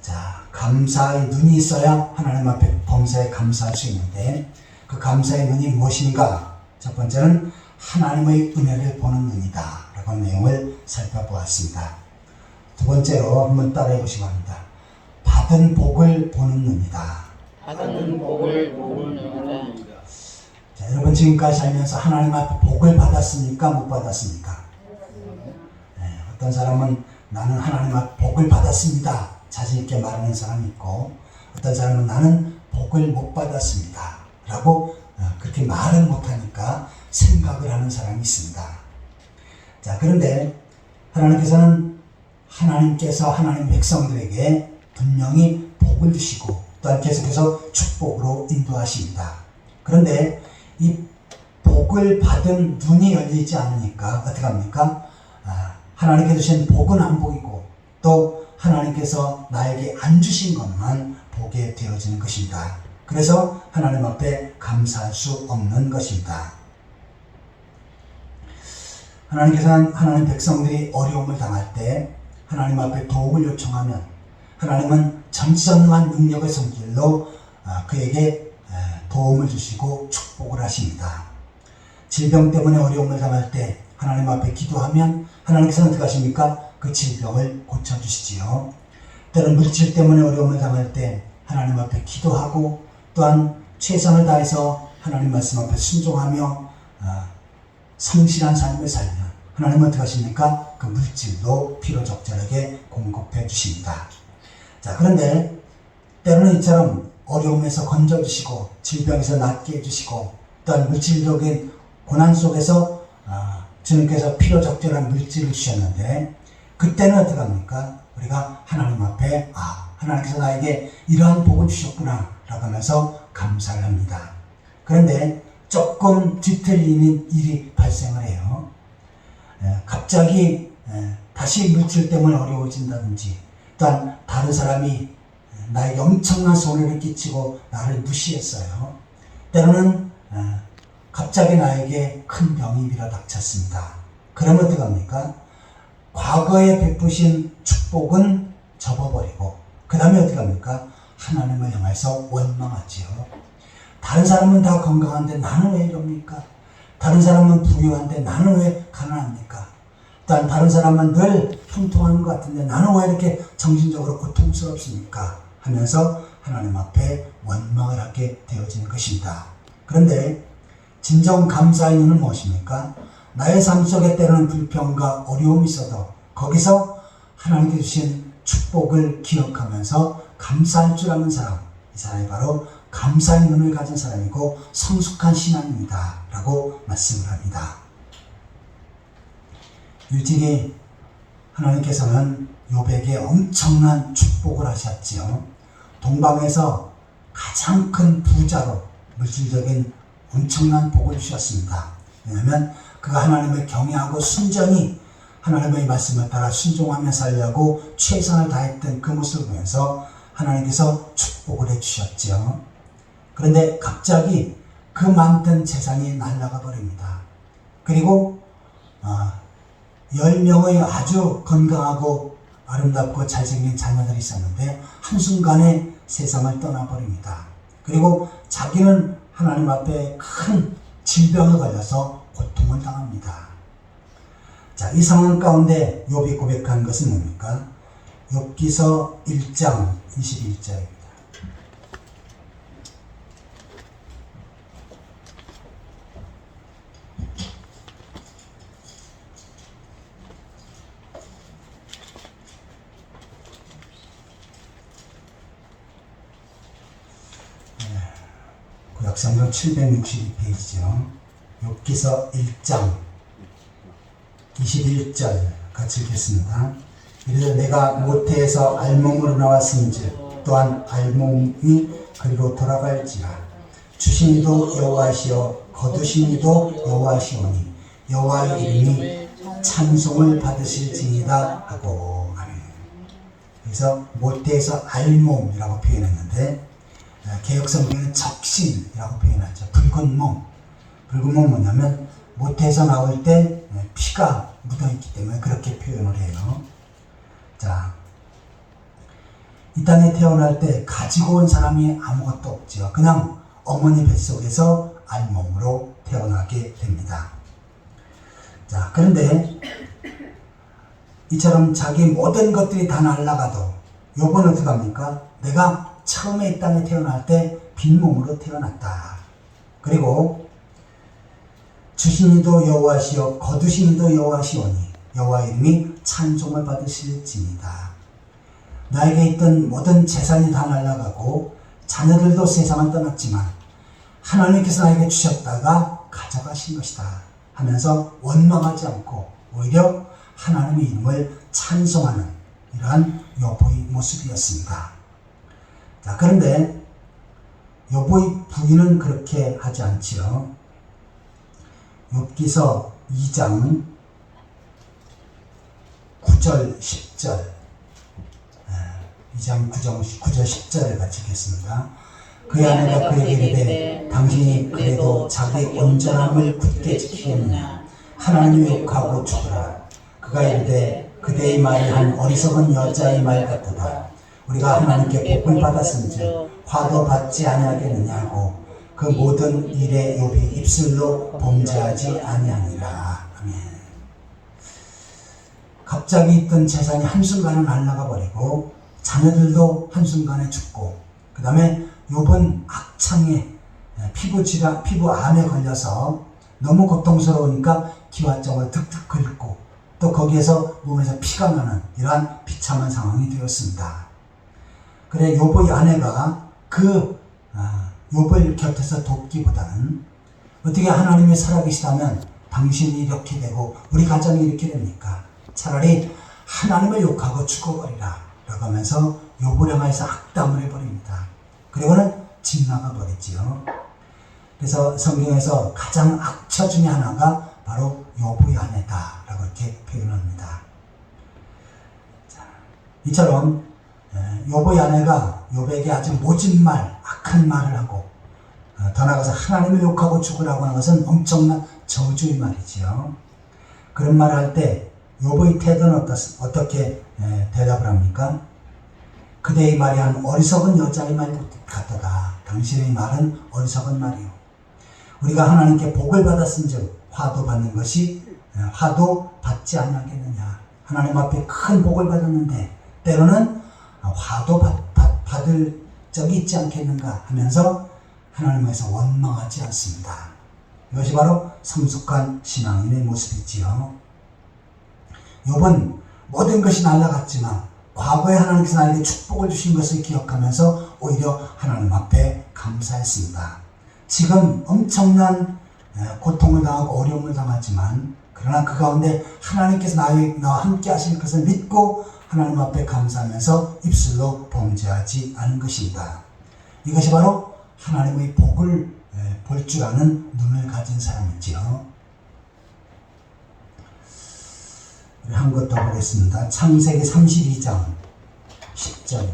자, 감사의 눈이 있어야 하나님 앞에 범사에 감사할 수 있는데 그 감사의 눈이 무엇인가? 첫 번째는 하나님의 은혜를 보는 눈이다 라고 하는 내용을 살펴보았습니다. 두 번째로 한번 따라해 보시기 바랍니다. 받은 복을 보는 눈이다. 받은 복을 보는 눈이다. 자, 여러분 지금까지 살면서 하나님 앞에 복을 받았습니까? 못 받았습니까? 어떤 사람은 나는 하나님 앞에 복을 받았습니다 자신 있게 말하는 사람이 있고, 어떤 사람은 나는 복을 못 받았습니다 라고 그렇게 말은 못하니까 생각을 하는 사람이 있습니다. 자, 그런데 하나님께서 하나님 백성들에게 분명히 복을 주시고 또한 계속해서 축복으로 인도하십니다. 그런데 이 복을 받은 눈이 열리지 않으니까 어떻게 합니까? 하나님께 주신 복은 안 보이고 또 하나님께서 나에게 안 주신 것만 보게 되어지는 것입니다. 그래서 하나님 앞에 감사할 수 없는 것입니다. 하나님께서는 하나님 백성들이 어려움을 당할 때 하나님 앞에 도움을 요청하면 하나님은 전지전능한 능력의 손길로 그에게 도움을 주시고 축복을 하십니다. 질병 때문에 어려움을 당할 때 하나님 앞에 기도하면 하나님께서는 어떻게 하십니까? 그 질병을 고쳐주시지요. 때론 물질 때문에 어려움을 당할 때 하나님 앞에 기도하고 또한 최선을 다해서 하나님 말씀 앞에 순종하며 성실한 삶을 살면 하나님은 어떻게 하십니까? 그 물질도 필요적절하게 공급해 주십니다. 자, 그런데 때로는 이처럼 어려움에서 건져주시고 질병에서 낫게 해주시고 또한 물질적인 고난 속에서 주님께서 필요적절한 물질을 주셨는데 그때는 어떻게 합니까? 우리가 하나님 앞에 하나님께서 나에게 이러한 복을 주셨구나 라고 하면서 감사를 합니다. 그런데 조금 뒤틀리는 일이 발생을 해요. 갑자기 다시 물질 때문에 어려워진다든지 또한 다른 사람이 나에게 엄청난 손해를 끼치고 나를 무시했어요. 때로는 갑자기 나에게 큰 병이 밀어닥쳤습니다. 그러면 어떻게 합니까? 과거에 베푸신 축복은 접어버리고 그 다음에 어떻게 합니까? 하나님을 향해서 원망하지요. 다른 사람은 다 건강한데 나는 왜 이럽니까? 다른 사람은 부유한데 나는 왜 가난합니까? 또한 다른 사람은 늘 형통하는 것 같은데 나는 왜 이렇게 정신적으로 고통스럽습니까? 하면서 하나님 앞에 원망을 하게 되어지는 것입니다. 그런데 진정 감사의 눈은 무엇입니까? 나의 삶 속에 때로는 불평과 어려움이 있어도 거기서 하나님께 주신 축복을 기억하면서 감사할 줄 아는 사람, 이 사람이 바로 감사의 눈을 가진 사람이고 성숙한 신앙입니다 라고 말씀을 합니다. 일찍이 하나님께서는 욥에게 엄청난 축복을 하셨지요. 동방에서 가장 큰 부자로 물질적인 엄청난 복을 주셨습니다. 왜냐하면 그가 하나님을 경외하고 순전히 하나님의 말씀을 따라 순종하며 살려고 최선을 다했던 그 모습을 보면서 하나님께서 축복을 해주셨죠. 그런데 갑자기 그 많던 재산이 날아가 버립니다. 그리고 10명의 아주 건강하고 아름답고 잘생긴 자녀들이 있었는데 한순간에 세상을 떠나버립니다. 그리고 자기는 하나님 앞에 큰 질병에 걸려서 고통을 당합니다. 자, 이 상황 가운데 욥이 고백한 것은 뭡니까? 욥기서 1장 21절입니다. 구약성경 762페이지죠. 욥기서 1장 21절 같이 읽겠습니다. 이르되 내가 모태에서 알몸으로 나왔은즉 또한 알몸이 그리로 돌아갈지라. 주신 이도 여호와시요 거두신 이도 여호와시오니 여호와의 이름이 찬송을 받으실지니이다 하고. 아멘. 그래서 모태에서 알몸이라고 표현했는데 개역성경은 적신이라고 표현하죠. 붉은 몸. 붉은 몸 뭐냐면 모태에서 나올 때 피가 묻어있기 때문에 그렇게 표현을 해요. 자, 이 땅에 태어날 때 가지고 온 사람이 아무것도 없죠. 그냥 어머니 뱃속에서 알몸으로 태어나게 됩니다. 자, 그런데 이처럼 자기 모든 것들이 다 날아가도 욥은 어떻게 합니까? 내가 처음에 이 땅에 태어날 때 빈몸으로 태어났다. 그리고 주신 이도 여호와시요 거두신 이도 여호와시오니 여호와 이름이 찬송을 받으실지니이다. 나에게 있던 모든 재산이 다 날아가고 자녀들도 세상을 떠났지만 하나님께서 나에게 주셨다가 가져가신 것이다 하면서 원망하지 않고 오히려 하나님의 이름을 찬송하는 이러한 욥의 모습이었습니다. 자, 그런데 욥의 부인은 그렇게 하지 않지요. 욥기서 2장 9절 10절 2장 9절 10절을 같이 읽겠습니다. 그의 아내가 그에게 이르되 당신이 그래도 자기 온전함을 굳게 지키겠느냐. 하나님을 욕하고 죽으라. 그가 이르되 그대의 말이 한 어리석은 여자의 말 같도다. 우리가 하나님께 복을 받았은즉 화도 받지 아니하겠느냐고 그 모든 일에 욥이 입술로 범죄하지 아니하니라. 아멘. 갑자기 있던 재산이 한순간에 날아가 버리고 자녀들도 한순간에 죽고 그 다음에 욥은 악창에 피부암에 걸려서 너무 고통스러우니까 기와장으로 득득 긁고 또 거기에서 몸에서 피가 나는 이러한 비참한 상황이 되었습니다. 그래 욥의 아내가 욥을 곁에서 돕기보다는 어떻게 하나님이 살아계시다면 당신이 이렇게 되고 우리 가정이 이렇게 됩니까? 차라리 하나님을 욕하고 죽어버리라 라고 하면서 욥을 향해서 악담을 해버립니다. 그리고는 집 나가버리지요. 그래서 성경에서 가장 악처 중에 하나가 바로 욥의 아내다 라고 이렇게 표현합니다. 자, 이처럼 욥의 아내가 욥에게 아주 모진 말, 악한 말을 하고 더 나아가서 하나님을 욕하고 죽으라고 하는 것은 엄청난 저주의 말이지요. 그런 말을 할 때 욥의 태도는 어떻게 대답을 합니까? 그대의 말이 한 어리석은 여자의 말 같도다. 당신의 말은 어리석은 말이요. 우리가 하나님께 복을 받았은즉 화도 받는 것이 화도 받지 아니하겠느냐. 하나님 앞에 큰 복을 받았는데 때로는 화도 받을 적이 있지 않겠는가 하면서 하나님에서 원망하지 않습니다. 이것이 바로 성숙한 신앙인의 모습이지요. 욥은 모든 것이 날아갔지만 과거에 하나님께서 나에게 축복을 주신 것을 기억하면서 오히려 하나님 앞에 감사했습니다. 지금 엄청난 고통을 당하고 어려움을 당하지만 그러나 그 가운데 하나님께서 나와 함께 하실 것을 믿고 하나님 앞에 감사하면서 입술로 범죄하지 않은 것입니다. 이것이 바로 하나님의 복을 볼 줄 아는 눈을 가진 사람이지요. 우리 한 것 더 보겠습니다. 창세기 32장 10절.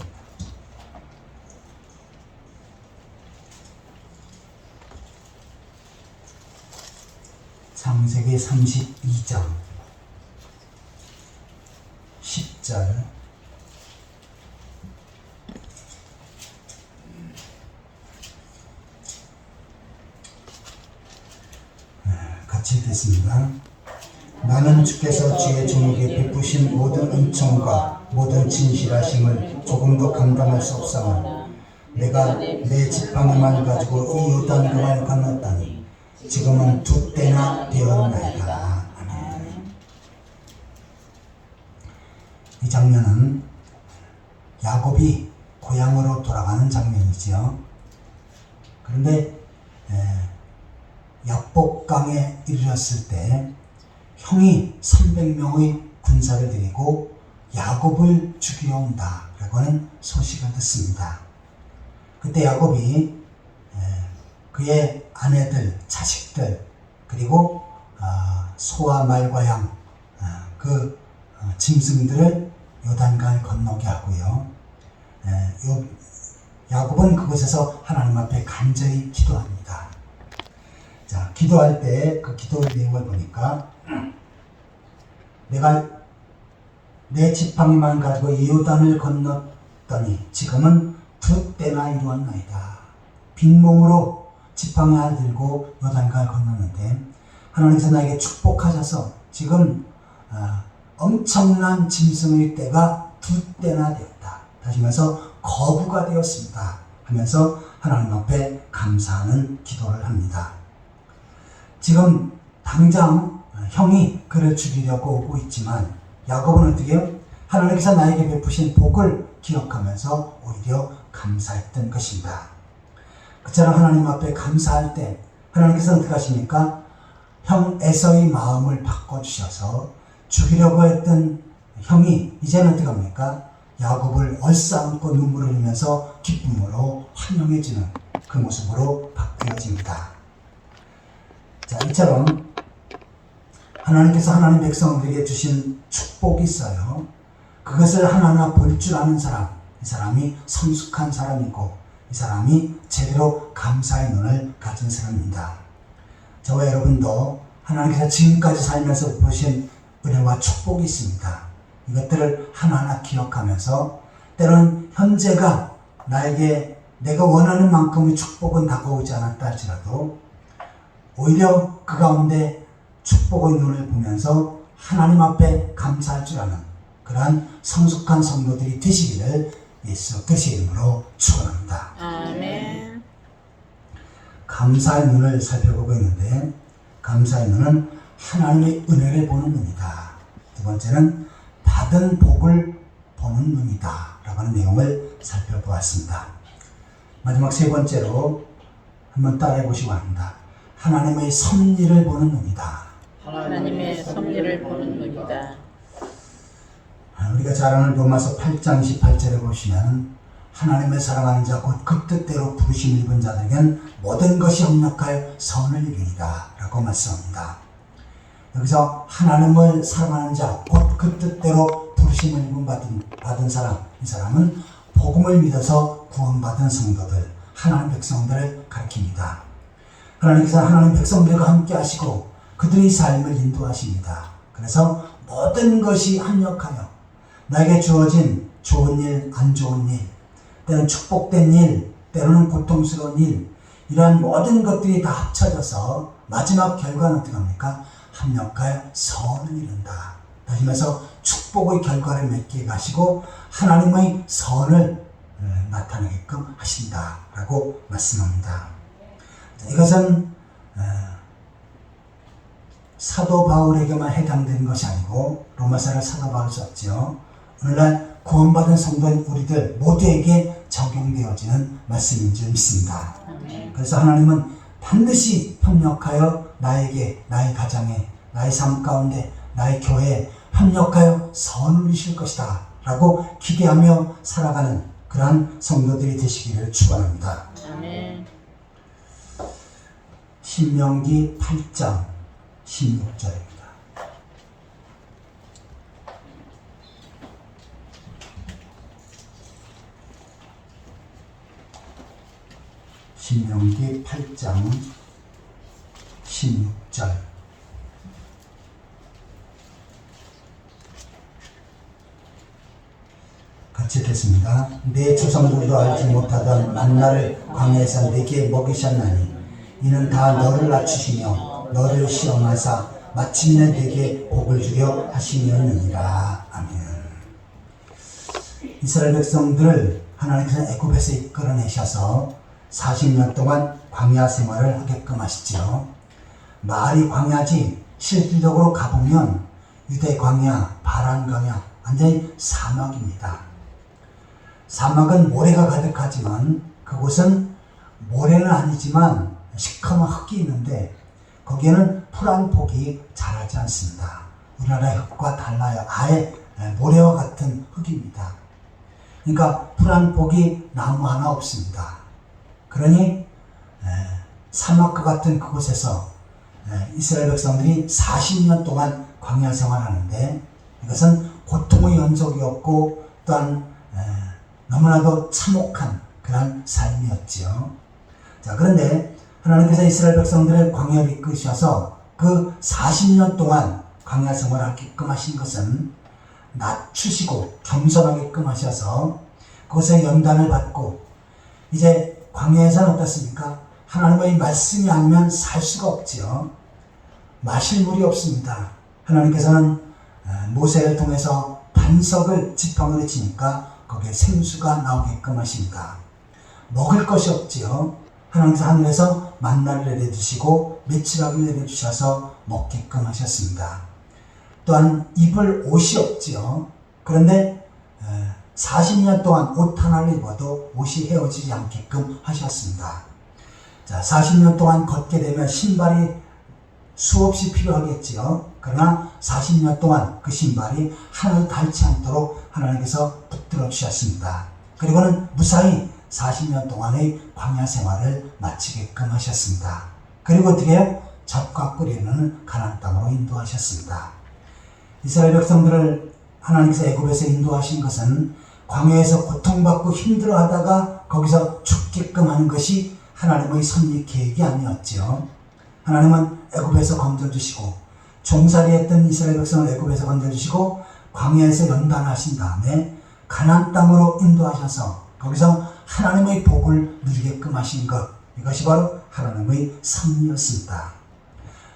창세기 32장 10절. 같이 읽겠습니다. 나는 주께서 주의 종에게 베푸신 모든 은총과 모든 진실하심을 조금도 감당할 수 없사오나 내가 내 지팡이만 가지고 이 요단강을 건넜다니 지금은 2때나 되었나이다. 아멘. 이 장면은 야곱이 고향으로 돌아가는 장면이지요. 그런데 약복강에 이르렀을 때 형이 300명의 군사를 데리고 야곱을 죽이러 온다 라고 하는 소식을 듣습니다. 그때 야곱이 그의 아내들, 자식들 그리고 소와 말과 양, 짐승들을 요단강을 건너게 하고요. 야곱은 그곳에서 하나님 앞에 간절히 기도합니다. 자, 기도할 때 그 기도의 내용을 보니까 내가 내 지팡이만 가지고 이 요단을 건넜더니 지금은 2때나 이루었나이다. 빈몸으로 지팡이 하나 들고 요단강을 건넜는데 하나님께서 나에게 축복하셔서 지금 엄청난 짐승의 때가 2때나 되었다. 다시 말해서 거부가 되었습니다. 하면서 하나님 앞에 감사하는 기도를 합니다. 지금 당장 형이 그를 죽이려고 오고 있지만 야곱은 어떻게 해요? 하나님께서 나에게 베푸신 복을 기억하면서 오히려 감사했던 것입니다. 그처럼 하나님 앞에 감사할 때 하나님께서 어떻게 하십니까? 형 에서의 마음을 바꿔주셔서 죽이려고 했던 형이 이제는 어떻게 합니까? 야곱을 얼싸안고 눈물을 흘리면서 기쁨으로 환영해지는 그 모습으로 바뀌어집니다. 자, 이처럼 하나님께서 하나님 백성들에게 주신 축복이 있어요. 그것을 하나하나 볼 줄 아는 사람, 이 사람이 성숙한 사람이고 이 사람이 제대로 감사의 눈을 가진 사람입니다. 저와 여러분도 하나님께서 지금까지 살면서 보신 은혜와 축복이 있습니다. 이것들을 하나하나 기억하면서 때로는 현재가 나에게 내가 원하는 만큼의 축복은 다가오지 않았다 할지라도 오히려 그 가운데 축복의 눈을 보면서 하나님 앞에 감사할 줄 아는 그러한 성숙한 성도들이 되시기를 예수 그리스도의 이름으로 축원합니다. 아멘. 감사의 눈을 살펴보고 있는데 감사의 눈은 하나님의 은혜를 보는 눈이다. 두 번째는 받은 복을 보는 눈이다 라고 하는 내용을 살펴보았습니다. 마지막 세 번째로 한번 따라해 보시기 바랍니다. 하나님의 섭리를 보는 눈이다. 하나님의 섭리를 보는 눈이다. 우리가 잘 아는 로마서 8장 28절에 보시면 하나님을 사랑하는 자 곧 그 뜻대로 부르심 입은 자들에겐 모든 것이 협력하여 선을 이루리라 라고 말씀합니다. 여기서 하나님을 사랑하는 자 곧 그 뜻대로 부르심을 입은 받은 사람, 이 사람은 복음을 믿어서 구원받은 성도들, 하나님 백성들을 가리킵니다. 하나님께서 하나님 백성들과 함께 하시고 그들의 삶을 인도하십니다. 그래서 모든 것이 합력하여 나에게 주어진 좋은 일, 안 좋은 일, 때로는 축복된 일, 때로는 고통스러운 일, 이러한 모든 것들이 다 합쳐져서 마지막 결과는 어떻게 합니까? 합력하여 선을 이룬다. 다시 말해서 축복의 결과를 맺게 가시고 하나님의 선을 나타내게끔 하신다 라고 말씀합니다. 이것은 사도 바울에게만 해당되는 것이 아니고 로마서를 사도 바울이 썼죠. 오늘날 구원받은 성도인 우리들 모두에게 적용되어지는 말씀인 줄 믿습니다. 그래서 하나님은 반드시 협력하여 나에게, 나의 가정에, 나의 삶 가운데, 나의 교회에 협력하여 선을 이루실 것이다 라고 기대하며 살아가는 그러한 성도들이 되시기를 축원합니다. 아멘. 신명기 8장 16절입니다. 신명기 8장 16절. 같이 읽겠습니다. 내 조상들도 알지 못하던 만나를 광야에서 내게 먹이셨나니 이는 다 너를 낮추시며 너를 시험하사 마침내 내게 복을 주려 하심이었느니라. 아멘. 이스라엘 백성들을 하나님께서 애굽에서 이끌어내셔서 40년 동안 광야 생활을 하게끔 하시죠. 말이 광야지 실질적으로 가보면 유대 광야, 바란 광야, 완전히 사막입니다. 사막은 모래가 가득하지만 그곳은 모래는 아니지만 시커먼 흙이 있는데 거기에는 풀 한 폭이 자라지 않습니다. 우리나라의 흙과 달라요. 아예 모래와 같은 흙입니다. 그러니까 풀 한 폭이 나무 하나 없습니다. 그러니 사막과 같은 그곳에서 이스라엘 백성들이 40년 동안 광야 생활하는데 이것은 고통의 연속이었고 또한 너무나도 참혹한 그런 삶이었지요. 자, 그런데 하나님께서 이스라엘 백성들을 광야로 이끄셔서 그 40년 동안 광야 생활을 하게끔 하신 것은 낮추시고 겸손하게끔 하셔서 그곳에 연단을 받고 이제 광야에서는 어떻습니까? 하나님의 말씀이 아니면 살 수가 없지요. 마실 물이 없습니다. 하나님께서는 모세를 통해서 반석을 지팡이로 치니까 거기에 생수가 나오게끔 하십니다. 먹을 것이 없지요. 하나님께서 하늘에서 만나를 내려주시고 메추라기를 내려주셔서 먹게끔 하셨습니다. 또한 입을 옷이 없지요. 그런데 40년 동안 옷 하나를 입어도 옷이 헤어지지 않게끔 하셨습니다. 자, 40년 동안 걷게 되면 신발이 수없이 필요하겠지요. 그러나 40년 동안 그 신발이 하나도 닳지 않도록 하나님께서 붙들어 주셨습니다. 그리고는 무사히 40년 동안의 광야 생활을 마치게끔 하셨습니다. 그리고 어떻게 해요? 젖과 꿀이는 가나안 땅으로 인도하셨습니다. 이스라엘 백성들을 하나님께서 애굽에서 인도하신 것은 광야에서 고통받고 힘들어하다가 거기서 죽게끔 하는 것이 하나님의 섭리 계획이 아니었죠. 하나님은 애굽에서 건져주시고 종살이했던 이스라엘 백성을 애굽에서 건져주시고 광야에서 연단하신 다음에 가나안 땅으로 인도하셔서 거기서 하나님의 복을 누리게끔 하신 것, 이것이 바로 하나님의 섭리였습니다.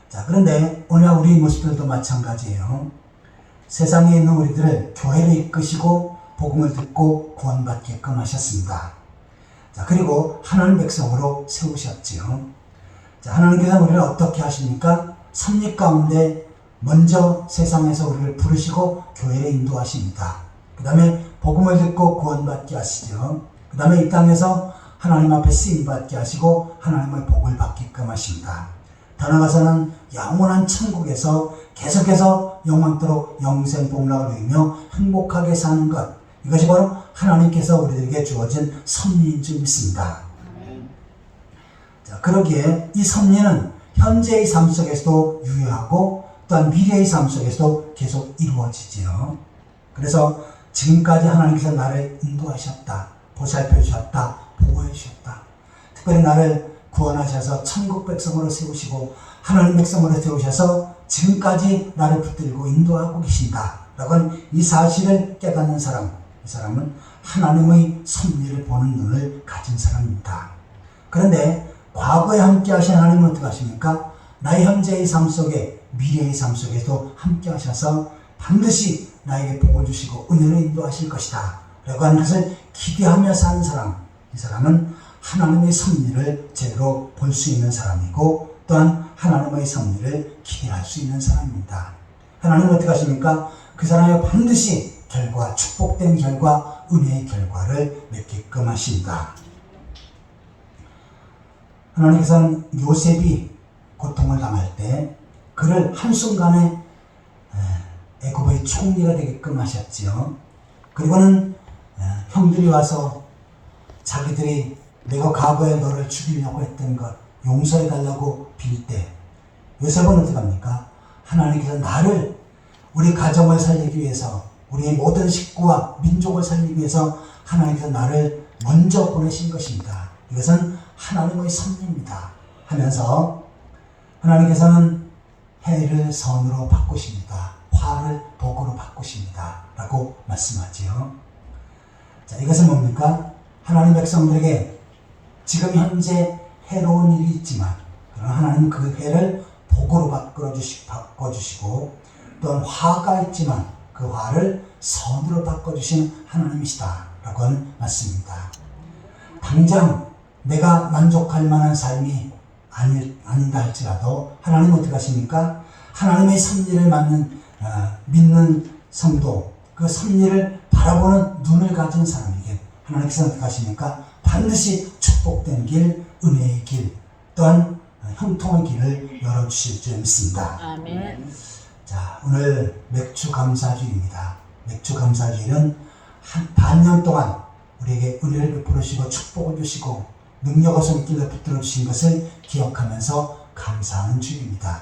자, 그런데 오늘 우리 모습들도 마찬가지예요. 세상에 있는 우리들을 교회로 이끄시고 복음을 듣고 구원받게끔 하셨습니다. 자, 그리고 하나님 백성으로 세우셨지요. 자, 하나님께서 우리를 어떻게 하십니까? 섭리 가운데 먼저 세상에서 우리를 부르시고 교회에 인도하십니다. 그 다음에 복음을 듣고 구원받게 하시죠. 그 다음에 이 땅에서 하나님 앞에 쓰임받게 하시고 하나님의 복을 받게끔 하십니다. 더 나아가서는 영원한 천국에서 계속해서 영원토록 영생복락을 누리며 행복하게 사는 것, 이것이 바로 하나님께서 우리들에게 주어진 섭리인 줄 믿습니다. 자, 그러기에 이 섭리는 현재의 삶 속에서도 유효하고 또한 미래의 삶 속에서도 계속 이루어지지요. 그래서 지금까지 하나님께서 나를 인도하셨다, 보살펴 주셨다, 보호해 주셨다. 특별히 나를 구원하셔서 천국 백성으로 세우시고 하나님 백성으로 세우셔서 지금까지 나를 붙들고 인도하고 계신다 라고 하는 이 사실을 깨닫는 사람, 이 사람은 하나님의 섭리를 보는 눈을 가진 사람입니다. 그런데 과거에 함께 하신 하나님은 어떻게 하십니까? 나의 현재의 삶 속에, 미래의 삶 속에도 함께 하셔서 반드시 나에게 복을 주시고 은혜로 인도하실 것이다 라고 하는 것을 기대하며 사는 사람, 이 사람은 하나님의 섭리를 제대로 볼 수 있는 사람이고 또한 하나님의 섭리를 기대할 수 있는 사람입니다. 하나님은 어떻게 하십니까? 그 사람이 반드시 결과, 축복된 결과, 은혜의 결과를 맺게끔 하신다. 하나님께서는 요셉이 고통을 당할 때 그를 한순간에 애굽의 총리가 되게끔 하셨지요. 그리고는 형들이 와서 자기들이 내가 과거에 너를 죽이려고 했던 것 용서해달라고 빌 때 요셉은 어떻게 합니까? 하나님께서 나를, 우리 가정을 살리기 위해서, 우리의 모든 식구와 민족을 살리기 위해서 하나님께서 나를 먼저 보내신 것입니다. 이것은 하나님의 섭리입니다 하면서 하나님께서는 해를 선으로 바꾸십니다. 화를 복으로 바꾸십니다 라고 말씀하지요. 자, 이것은 뭡니까? 하나님 백성들에게 지금 현재 해로운 일이 있지만 그러나 하나님은 그 해를 복으로 바꿔주시고 또한 화가 있지만 그 화를 선으로 바꿔주신 하나님이시다 라고 하는 말씀입니다. 당장 내가 만족할 만한 삶이 아니다 할지라도 하나님은 어떻게 하십니까? 하나님의 섭리를 믿는 성도, 그 섭리를 바라보는 눈을 가진 사람에게 하나님께서 어떻게 하십니까? 반드시 축복된 길, 은혜의 길, 또한 형통의 길을 열어주실 줄 믿습니다. 아멘. 자, 오늘 맥주 감사주일입니다. 맥주 감사주일은 한 반년 동안 우리에게 은혜를 베풀어 주시고 축복을 주시고 능력과 손길로 붙들어 주신 것을 기억하면서 감사하는 주일입니다.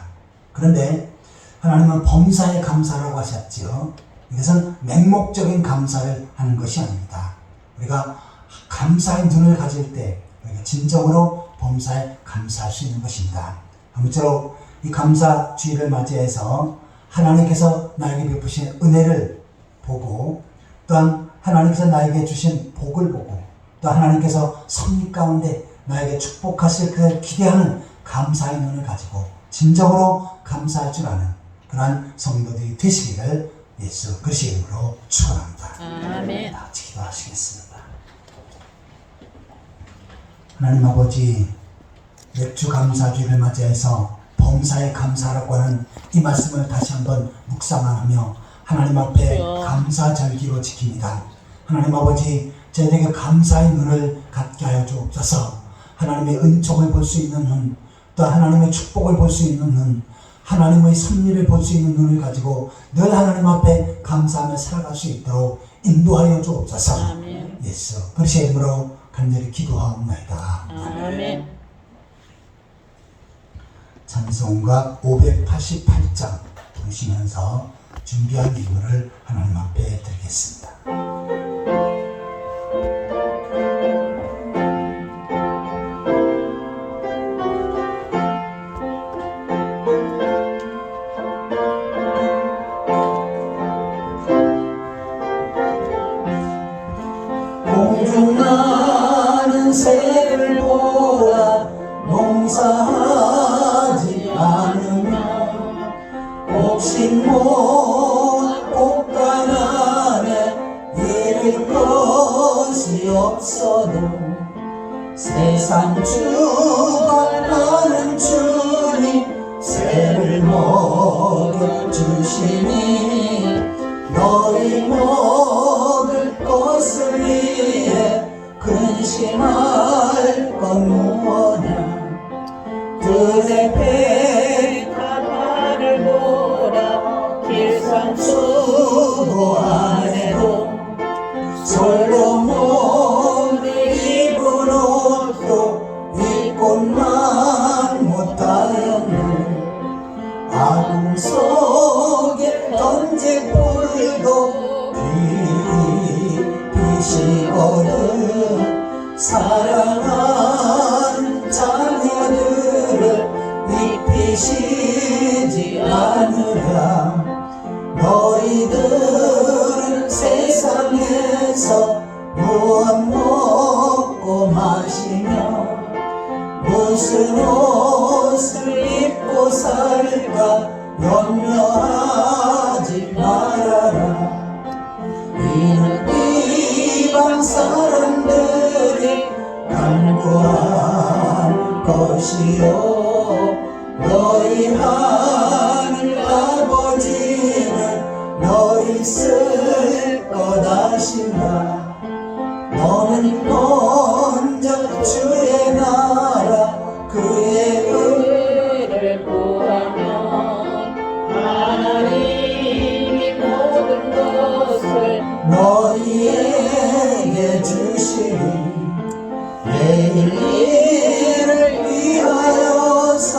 그런데 하나님은 범사에 감사라고 하셨지요. 이것은 맹목적인 감사를 하는 것이 아닙니다. 우리가 감사의 눈을 가질 때 우리가 진정으로 범사에 감사할 수 있는 것입니다. 아무쪼록 이 감사 주일을 맞이해서 하나님께서 나에게 베푸신 은혜를 보고 또한 하나님께서 나에게 주신 복을 보고 또 하나님께서 섭리 가운데 나에게 축복하실 그를 기대하는 감사의 눈을 가지고 진정으로 감사할 줄 아는 그러한 성도들이 되시기를 예수 그리스도의 이름으로 축원합니다. 아멘. 다 같이 기도하시겠습니다. 하나님 아버지, 맥주 감사주일을 맞이해서 범사에 감사라고 하는 이 말씀을 다시 한번 묵상하며 하나님 앞에 감사 절기로 지킵니다. 하나님 아버지, 저희에게 감사의 눈을 갖게 하여 주옵소서. 하나님의 은총을 볼 수 있는 눈, 또 하나님의 축복을 볼 수 있는 눈, 하나님의 섭리를 볼 수 있는 눈을 가지고 늘 하나님 앞에 감사하며 살아갈 수 있도록 인도하여 주옵소서. 아멘. 예수 그리스도의 이름으로 간절히 기도하옵나이다. 아멘. 찬송가 588장 부르시면서 준비한 기도를 하나님 앞에 드리겠습니다. 없어도 세상 주관하는 주님 새를 먹여주시니 너희 먹을 것을 위해 근심할 건 무엇냐 들의 백합화를 보라 길상 수고 안 해도 솔로몬이 입은 옷도 입고만 못하였네 아궁 속에 던진 불도 빛이거든 사랑하는 자녀들을 입히시지 않으랴 너희들은 세상에서 무엇 먹고 마시며 무슨 옷을 입고 살까 염려하지 말아라 이는 이방 사람들이 간구할 것이요 너희 하늘 아버지는 너희 쓸 것 아신다 너는 먼저 주의 나라 그의 의를 구하면 하나님이 모든 것을 너희에게 주시리 내일 일을 위하여서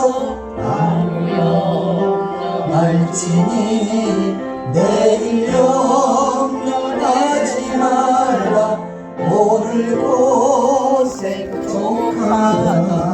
알지니 내일 염려하지 말라 오늘 곳에 족하다